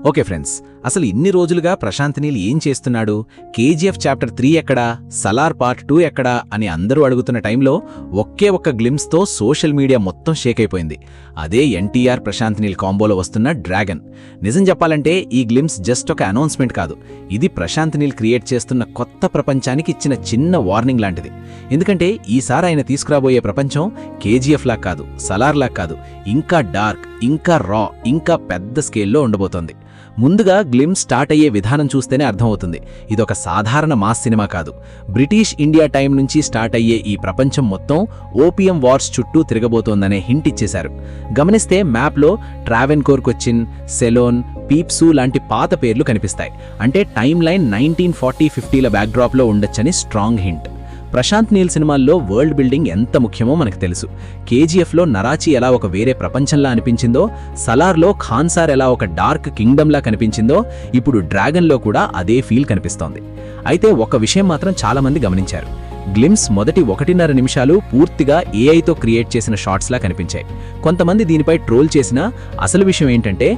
Okay friends, అసలు ఇన్ని రోజులుగా ప్రశాంత్ నీల్ ఏం చేస్తున్నాడు, కేజీఎఫ్ చాప్టర్ 3 ఎక్కడా, సలార్ పార్ట్ 2 ఎక్కడా అని అందరూ అడుగుతున్న టైంలో ఒకే ఒక్క గ్లిమ్స్తో సోషల్ మీడియా మొత్తం షేక్ అయిపోయింది. అదే ఎన్టీఆర్ ప్రశాంత్ నీల్ కాంబోలో వస్తున్న డ్రాగన్. నిజం చెప్పాలంటే ఈ గ్లిమ్స్ జస్ట్ ఒక అనౌన్స్మెంట్ కాదు, ఇది ప్రశాంత్ నీల్ క్రియేట్ చేస్తున్న కొత్త ప్రపంచానికి ఇచ్చిన చిన్న వార్నింగ్ లాంటిది. ఎందుకంటే ఈసారి ఆయన తీసుకురాబోయే ప్రపంచం కేజీఎఫ్ లా కాదు, సలార్ లా కాదు, ఇంకా డార్క్, ఇంకా రా, ఇంకా పెద్ద స్కేల్లో ఉండబోతోంది. ముందుగా గ్లిమ్స్ స్టార్ట్ అయ్యే విధానం చూస్తేనే అర్థమవుతుంది, ఇదొక సాధారణ మాస్ సినిమా కాదు. బ్రిటిష్ ఇండియా టైం నుంచి స్టార్ట్ అయ్యే ఈ ప్రపంచం మొత్తం ఓపియం వార్స్ చుట్టూ తిరగబోతోందనే హింట్ ఇచ్చేశారు. గమనిస్తే మ్యాప్లో ట్రావెన్కోర్ కొచ్చిన్, సెలోన్, పీప్సు లాంటి పాత పేర్లు కనిపిస్తాయి. అంటే టైం లైన్ 1940-50ల బ్యాక్డ్రాప్లో ఉండొచ్చని స్ట్రాంగ్ హింట్. ప్రశాంత్ నీల్ సినిమాల్లో వరల్డ్ బిల్డింగ్ ఎంత ముఖ్యమో మనకు తెలుసు. కేజీఎఫ్లో నరాచి ఎలా ఒక వేరే ప్రపంచంలా అనిపించిందో, సలార్లో ఖాన్సార్ ఎలా ఒక డార్క్ కింగ్డమ్లా కనిపించిందో, ఇప్పుడు డ్రాగన్లో కూడా అదే ఫీల్ కనిపిస్తోంది. అయితే ఒక విషయం మాత్రం చాలామంది గమనించారు, గ్లిమ్స్ మొదటి 1.5 నిమిషాలు పూర్తిగా ఏఐతో క్రియేట్ చేసిన షాట్స్లా కనిపించాయి. కొంతమంది దీనిపై ట్రోల్ చేసినా అసలు విషయం ఏంటంటే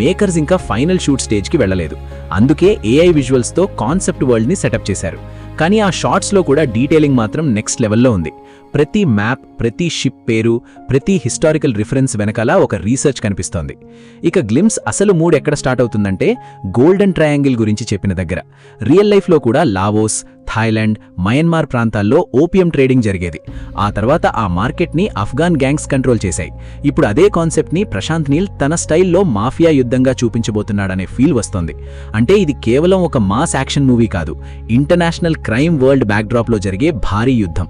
మేకర్స్ ఇంకా ఫైనల్ షూట్ స్టేజ్కి వెళ్లలేదు. అందుకే ఏఐ విజువల్స్తో కాన్సెప్ట్ వరల్డ్ని సెటప్ చేశారు. కానీ ఆ షాట్స్లో కూడా డీటెయిలింగ్ మాత్రం నెక్స్ట్ లెవెల్లో ఉంది. ప్రతి మ్యాప్, ప్రతి షిప్ పేరు, ప్రతి హిస్టారికల్ రిఫరెన్స్ వెనకాల ఒక రీసెర్చ్ కనిపిస్తోంది. ఇక గ్లిమ్స్ అసలు మూడ్ ఎక్కడ స్టార్ట్ అవుతుందంటే గోల్డెన్ ట్రయాంగిల్ గురించి చెప్పిన దగ్గర. రియల్ లైఫ్లో కూడా లావోస్, థాయిలాండ్, మయన్మార్ ప్రాంతాల్లో ఓపియం ట్రేడింగ్ జరిగేది. ఆ తర్వాత ఆ మార్కెట్ని ఆఫ్ఘాన్ గ్యాంగ్స్ కంట్రోల్ చేశాయి. ఇప్పుడు అదే కాన్సెప్ట్ని ప్రశాంత్ నీల్ తన స్టైల్లో మాఫియా యుద్ధంగా చూపించబోతున్నాడనే ఫీల్ వస్తోంది. అంటే ఇది కేవలం ఒక మాస్ యాక్షన్ మూవీ కాదు, ఇంటర్నేషనల్ క్రైమ్ వరల్డ్ బ్యాక్డ్రాప్లో జరిగే భారీ యుద్ధం.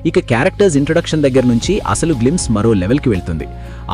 ఇక క్యారెక్టర్స్ ఇంట్రొడక్షన్ దగ్గర నుంచి అసలు గ్లిమ్స్ మరో లెవెల్కి వెళ్తుంది.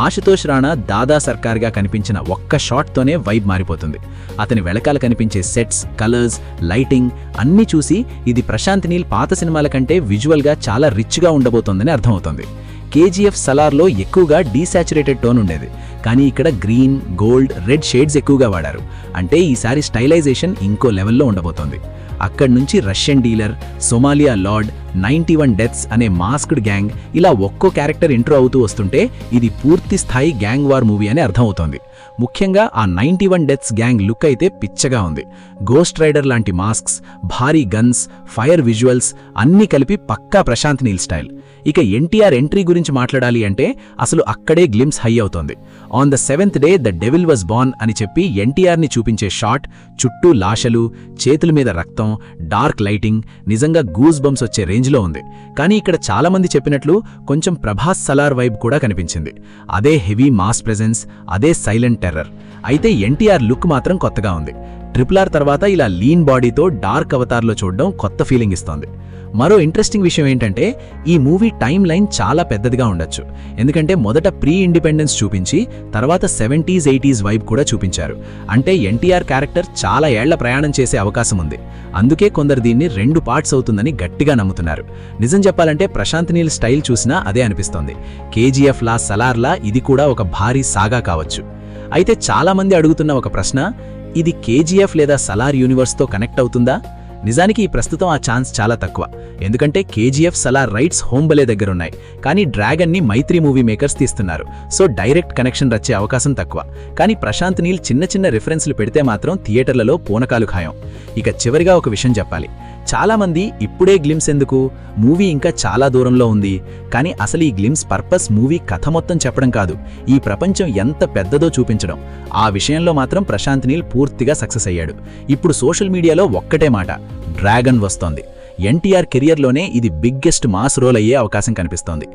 ఆశుతోష్ రాణా దాదా సర్కార్గా కనిపించిన ఒక్క షాట్తోనే వైబ్ మారిపోతుంది. అతని వెనకాల కనిపించే సెట్స్, కలర్స్, లైటింగ్ అన్నీ చూసి ఇది ప్రశాంత్ నీల్ పాత సినిమాల కంటే విజువల్గా చాలా రిచ్గా ఉండబోతోందని అర్థమవుతుంది. కేజీఎఫ్ సలార్లో ఎక్కువగా డీసాచురేటెడ్ టోన్ ఉండేది, కానీ ఇక్కడ గ్రీన్, గోల్డ్, రెడ్ షేడ్స్ ఎక్కువగా వాడారు. అంటే ఈసారి స్టైలైజేషన్ ఇంకో లెవెల్లో ఉండబోతోంది. అక్కడి నుంచి Russian dealer, Somalia lord, 91 deaths అనే మాస్క్డ్ గ్యాంగ్, ఇలా ఒక్కో క్యారెక్టర్ ఇంట్రో అవుతూ వస్తుంటే ఇది పూర్తి స్థాయి గ్యాంగ్ వార్ మూవీ అని అర్థమవుతోంది. ముఖ్యంగా ఆ 91 డెత్స్ గ్యాంగ్ లుక్ అయితే పిచ్చగా ఉంది. గోస్ట్ రైడర్ లాంటి మాస్క్స్, భారీ గన్స్, ఫైర్ విజువల్స్ అన్నీ కలిపి పక్కా ప్రశాంత్ నీల్ స్టైల్. ఇక ఎన్టీఆర్ ఎంట్రీ గురించి మాట్లాడాలి అంటే అసలు అక్కడే గ్లిమ్స్ హై అవుతోంది. On the 7th day the devil was Born అని చెప్పి ఎన్టీఆర్ని చూపించే షాట్, చుట్టూ లాషలు, చేతుల మీద రక్తం, డార్క్ లైటింగ్, నిజంగా గూస్ బంప్స్ వచ్చే రేంజ్లో ఉంది. కానీ ఇక్కడ చాలామంది చెప్పినట్లు కొంచెం ప్రభాస్ సలార్ వైబ్ కూడా కనిపించింది. అదే హెవీ మాస్ ప్రెజెన్స్, అదే సైలెంట్ టెర్రర్. అయితే ఎన్టీఆర్ లుక్ మాత్రం కొత్తగా ఉంది. RRR తర్వాత ఇలా లీన్ బాడీతో డార్క్ అవతార్లో చూడడం కొత్త ఫీలింగ్ ఇస్తోంది. మరో ఇంట్రెస్టింగ్ విషయం ఏంటంటే ఈ మూవీ టైం లైన్ చాలా పెద్దదిగా ఉండొచ్చు. ఎందుకంటే మొదట ప్రీ ఇండిపెండెన్స్ చూపించి తర్వాత 70s, 80s వైబ్ కూడా చూపించారు. అంటే ఎన్టీఆర్ క్యారెక్టర్ చాలా ఏళ్ల ప్రయాణం చేసే అవకాశం ఉంది. అందుకే కొందరు దీన్ని 2 పార్ట్స్ అవుతుందని గట్టిగా నమ్ముతున్నారు. నిజం చెప్పాలంటే ప్రశాంత్ నీల్ స్టైల్ చూసినా అదే అనిపిస్తోంది. కేజీఎఫ్ లా, సలార్లా ఇది కూడా ఒక భారీ సాగా కావచ్చు. అయితే చాలామంది అడుగుతున్న ఒక ప్రశ్న, ఇది కేజీఎఫ్ లేదా సలార్ యూనివర్స్తో కనెక్ట్ అవుతుందా? నిజానికి ప్రస్తుతం ఆ ఛాన్స్ చాలా తక్కువ. ఎందుకంటే కేజీఎఫ్, సలార్ రైట్స్ హోంబలే దగ్గరున్నాయి. కానీ డ్రాగన్ని మైత్రి మూవీ మేకర్స్ తీస్తున్నారు. సో డైరెక్ట్ కనెక్షన్ వచ్చే అవకాశం తక్కువ. కానీ ప్రశాంత్ నీల్ చిన్న చిన్న రిఫరెన్స్లు పెడితే మాత్రం థియేటర్లలో పూనకాలు ఖాయం. ఇక చివరిగా ఒక విషయం చెప్పాలి, చాలామంది ఇప్పుడే గ్లిమ్స్ ఎందుకు, మూవీ ఇంకా చాలా దూరంలో ఉంది. కానీ అసలు ఈ గ్లిమ్స్ పర్పస్ మూవీ కథ మొత్తం చెప్పడం కాదు, ఈ ప్రపంచం ఎంత పెద్దదో చూపించడం. ఆ విషయంలో మాత్రం ప్రశాంత్ నీల్ పూర్తిగా సక్సెస్ అయ్యాడు. ఇప్పుడు సోషల్ మీడియాలో ఒక్కటే మాట, డ్రాగన్ వస్తోంది. ఎన్టీఆర్ కెరియర్లోనే ఇది బిగ్గెస్ట్ మాస్ రోల్ అయ్యే అవకాశం కనిపిస్తోంది.